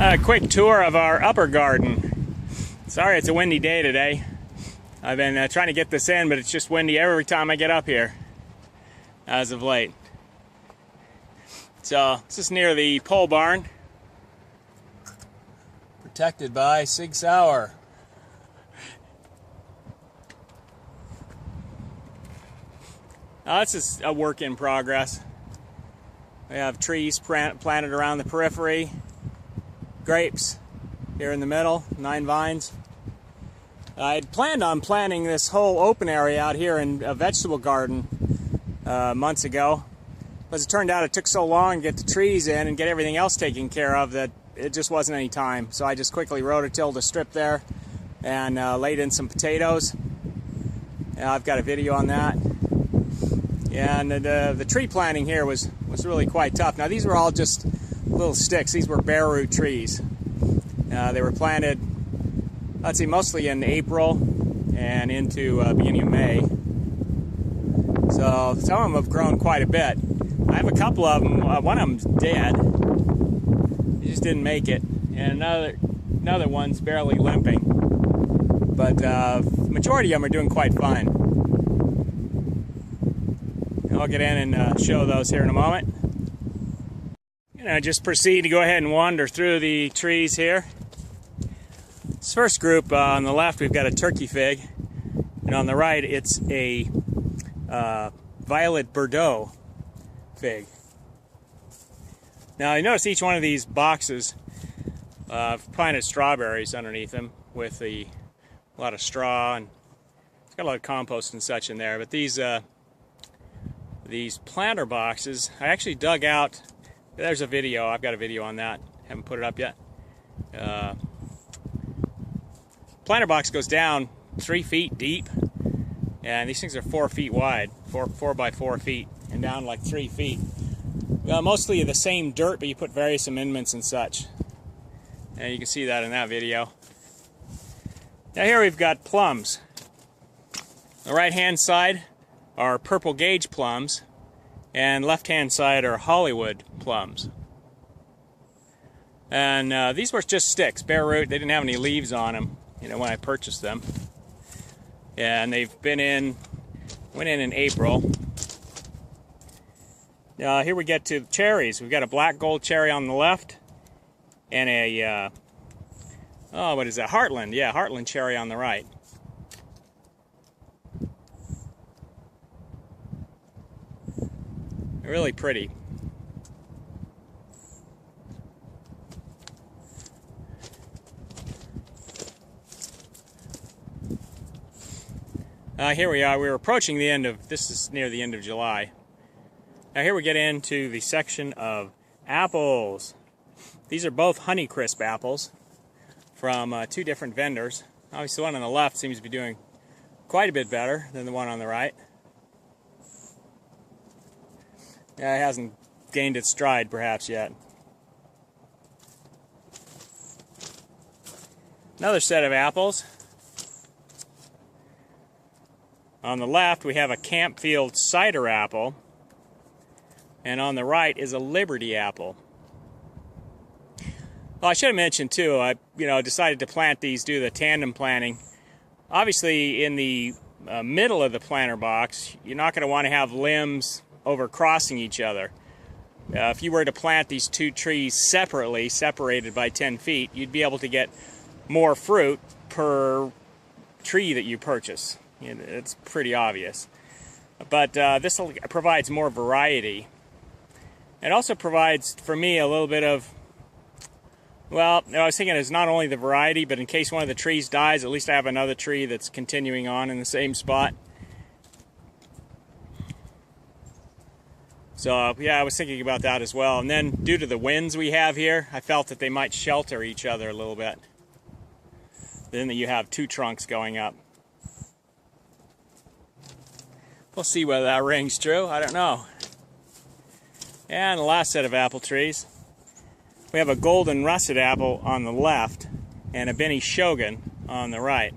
A quick tour of our upper garden. Sorry it's a windy day today. I've been trying to get this in, but it's just windy every time I get up here as of late. So this is near the pole barn, protected by Sig Sauer. This is a work in progress. We have trees planted around the periphery, grapes here in the middle, 9 vines. I had planned on planting this whole open area out here in a vegetable garden months ago, but as it turned out it took so long to get the trees in and get everything else taken care of that it just wasn't any time. So I just quickly rototilled a strip there and laid in some potatoes. I've got a video on that. And the tree planting here was really quite tough. Now these were all just little sticks. These were bare root trees. They were planted, let's see, mostly in April and into beginning of May. So some of them have grown quite a bit. I have a couple of them. One of them's dead. He just didn't make it. And another one's barely limping. But the majority of them are doing quite fine. I'll get in and show those here in a moment. Just proceed to go ahead and wander through the trees here. This first group on the left, we've got a turkey fig, and on the right it's a violet Bordeaux fig. Now you notice each one of these boxes I've planted strawberries underneath them with a lot of straw, and it's got a lot of compost and such in there. But these planter boxes, I actually dug out. There's a video. I've got a video on that. Haven't put it up yet. Planter box goes down 3 feet deep, and these things are 4 feet wide, 4 by 4 feet, and down like 3 feet. Mostly the same dirt, but you put various amendments and such. And you can see that in that video. Now here we've got plums. The right-hand side are purple gauge plums, and left-hand side are Hollywood plums. And these were just sticks, bare root. They didn't have any leaves on them, when I purchased them. And they've went in in April. Here we get to cherries. We've got a black gold cherry on the left, and a what is that? Heartland. Yeah, Heartland cherry on the right. Really pretty. Here we are. We're approaching the end of, this is near the end of July. Now here we get into the section of apples. These are both Honeycrisp apples from 2 different vendors. Obviously the one on the left seems to be doing quite a bit better than the one on the right. It hasn't gained its stride perhaps yet. Another set of apples. On the left we have a Campfield cider apple, and on the right is a Liberty apple. Well, I should have mentioned too, I decided to plant these, do the tandem planting. Obviously in the middle of the planter box, you're not going to want to have limbs over crossing each other. If you were to plant these 2 trees separately, separated by 10 feet, you'd be able to get more fruit per tree that you purchase. It's pretty obvious. But this provides more variety. It also provides, for me, a little bit of, well, I was thinking it's not only the variety, but in case one of the trees dies, at least I have another tree that's continuing on in the same spot. So yeah, I was thinking about that as well. And then due to the winds we have here, I felt that they might shelter each other a little bit. Then you have 2 trunks going up. We'll see whether that rings true. I don't know. And the last set of apple trees. We have a golden russet apple on the left and a Benny Shogun on the right.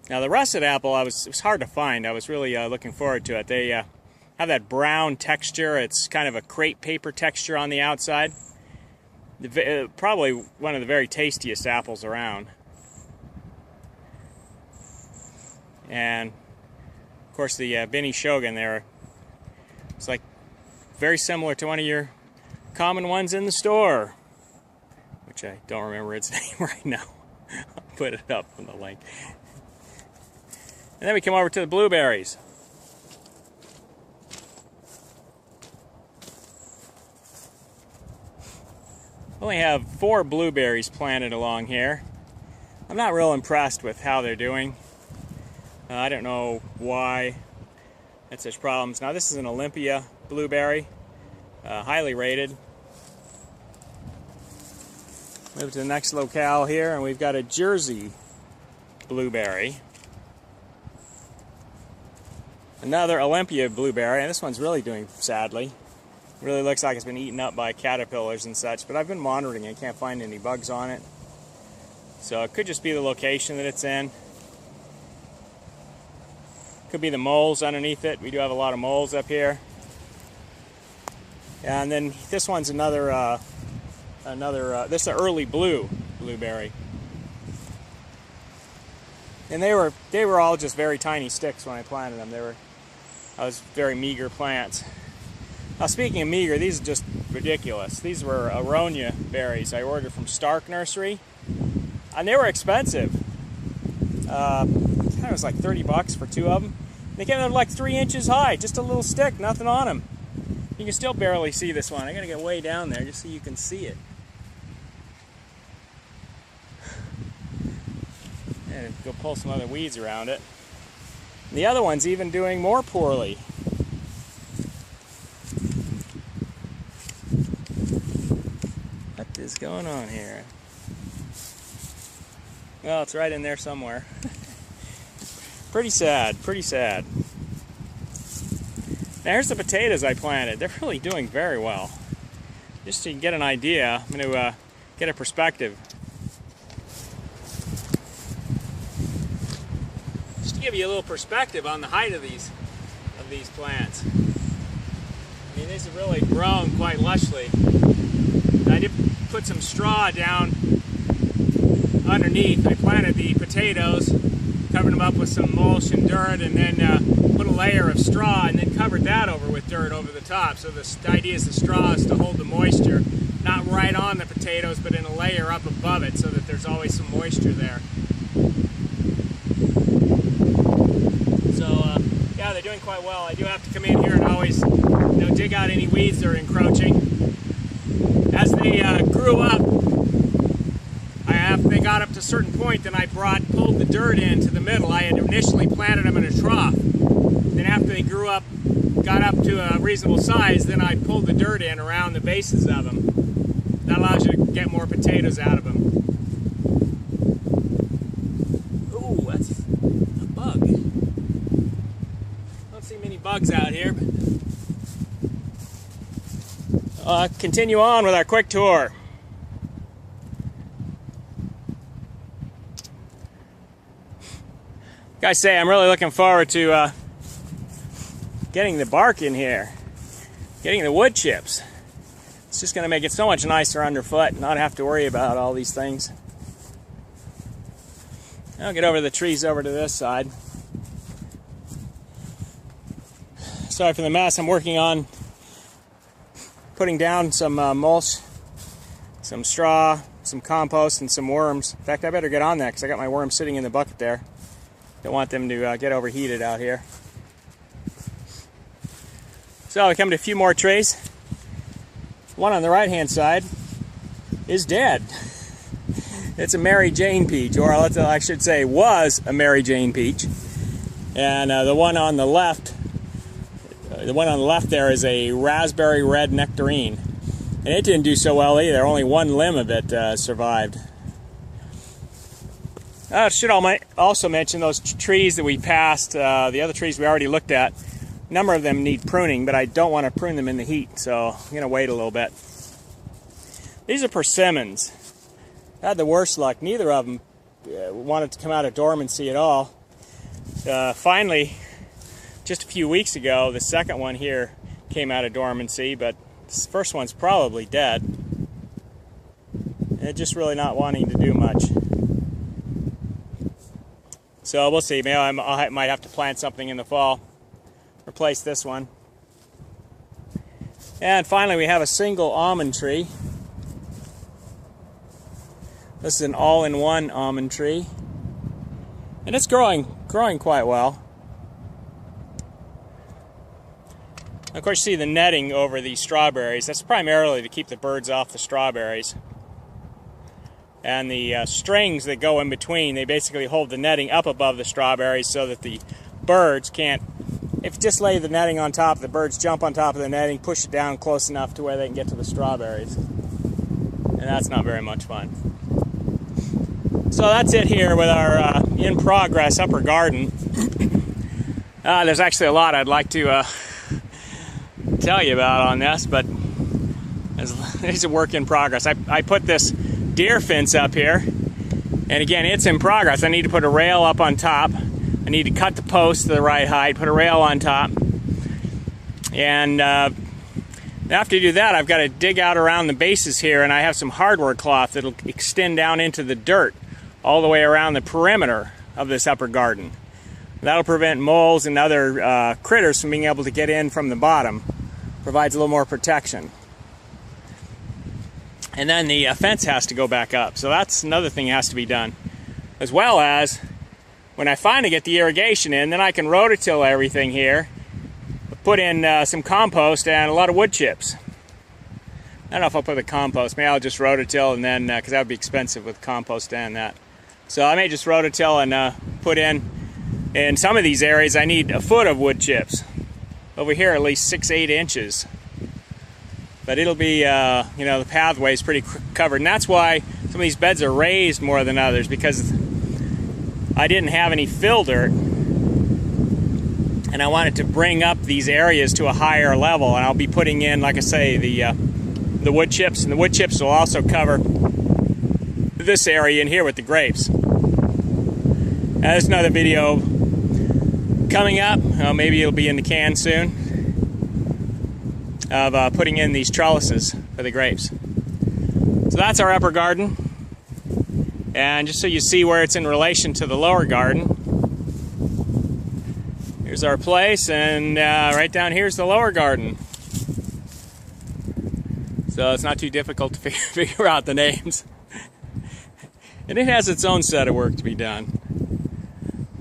Now the russet apple, it was hard to find. I was really looking forward to it. They have that brown texture. It's kind of a crepe paper texture on the outside. Probably one of the very tastiest apples around. And of course the Bini Shogun there, it's like very similar to one of your common ones in the store, which I don't remember its name right now. I'll put it up on the link. And then we come over to the blueberries. I only have 4 blueberries planted along here. I'm not real impressed with how they're doing. I don't know why that's such problems. Now this is an Olympia blueberry, highly rated. Move to the next locale here, and we've got a Jersey blueberry. Another Olympia blueberry, and this one's really doing sadly. Really looks like it's been eaten up by caterpillars and such, but I've been monitoring it, can't find any bugs on it. So it could just be the location that it's in. Could be the moles underneath it. We do have a lot of moles up here. And then this one's this is an early blueberry. And they were all just very tiny sticks when I planted them. I was very meager plants. Now speaking of meager, these are just ridiculous. These were aronia berries I ordered from Stark Nursery, and they were expensive. It was like 30 bucks for 2 of them. They came out like 3 inches high, just a little stick, nothing on them. You can still barely see this one. I gotta get way down there just so you can see it. And go pull some other weeds around it. And the other one's even doing more poorly. What is going on here? Well, it's right in there somewhere. Pretty sad, pretty sad. Now here's the potatoes I planted. They're really doing very well. Just to get an idea, I'm going to get a perspective. Just to give you a little perspective on the height of these plants. I mean, these have really grown quite lushly. I did put some straw down underneath. I planted the potatoes, covered them up with some mulch and dirt, and then put a layer of straw and then covered that over with dirt over the top. So the idea is the straw is to hold the moisture, not right on the potatoes, but in a layer up above it so that there's always some moisture there. So yeah, they're doing quite well. I do have to come in here and always dig out any weeds that are encroaching. As they grew up, they got up to a certain point, then I pulled the dirt into the middle. I had initially planted them in a trough. Then after they grew up, got up to a reasonable size, then I pulled the dirt in around the bases of them. That allows you to get more potatoes out of them. Ooh, that's a bug. Don't see many bugs out here, but I'll continue on with our quick tour. Gotta say, I'm really looking forward to getting the bark in here, getting the wood chips. It's just going to make it so much nicer underfoot and not have to worry about all these things. I'll get over the trees over to this side. Sorry for the mess. I'm working on putting down some mulch, some straw, some compost, and some worms. In fact, I better get on that because I got my worms sitting in the bucket there. Don't want them to get overheated out here. So we come to a few more trees. One on the right hand side is dead. It's a Mary Jane peach, or I should say was a Mary Jane peach. And the one on the left there is a raspberry red nectarine. And it didn't do so well either. Only one limb of it survived. I should also mention those trees that we passed, the other trees we already looked at. A number of them need pruning, but I don't want to prune them in the heat, so I'm going to wait a little bit. These are persimmons. I had the worst luck. Neither of them wanted to come out of dormancy at all. Finally, just a few weeks ago, the second one here came out of dormancy, but this first one's probably dead. They're just really not wanting to do much. So we'll see. Maybe I might have to plant something in the fall. Replace this one. And finally, we have a single almond tree. This is an all-in-one almond tree. And it's growing quite well. Of course, you see the netting over these strawberries. That's primarily to keep the birds off the strawberries. And the strings that go in between, they basically hold the netting up above the strawberries so that the birds can't, if you just lay the netting on top, the birds jump on top of the netting, push it down close enough to where they can get to the strawberries. And that's not very much fun. So that's it here with our in-progress upper garden. There's actually a lot I'd like to tell you about on this, but it's a work in progress. I put this deer fence up here, and again, it's in progress. I need to put a rail up on top. I need to cut the post to the right height, put a rail on top, and after you do that, I've got to dig out around the bases here, and I have some hardwood cloth that'll extend down into the dirt all the way around the perimeter of this upper garden. That'll prevent moles and other critters from being able to get in from the bottom. Provides a little more protection. And then the fence has to go back up. So that's another thing that has to be done. As well as, when I finally get the irrigation in, then I can rototill everything here, put in some compost and a lot of wood chips. I don't know if I'll put the compost. Maybe I'll just rototill and then, because that would be expensive with compost and that. So I may just rototill and put in some of these areas I need a foot of wood chips. Over here at least 6-8 inches. But it'll be, you know, the pathway is pretty covered. And that's why some of these beds are raised more than others, because I didn't have any fill dirt. And I wanted to bring up these areas to a higher level. And I'll be putting in, like I say, the wood chips. And the wood chips will also cover this area in here with the grapes. And there's another video coming up. Maybe it'll be in the can soon. Of putting in these trellises for the grapes. So that's our upper garden. And just so you see where it's in relation to the lower garden, here's our place, and right down here's the lower garden. So it's not too difficult to figure out the names. And it has its own set of work to be done.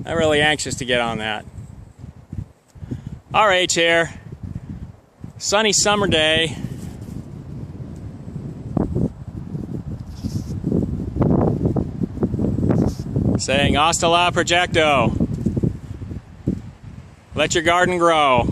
I'm really anxious to get on that. RH here. Sunny summer day. Saying hasta la projecto. Let your garden grow.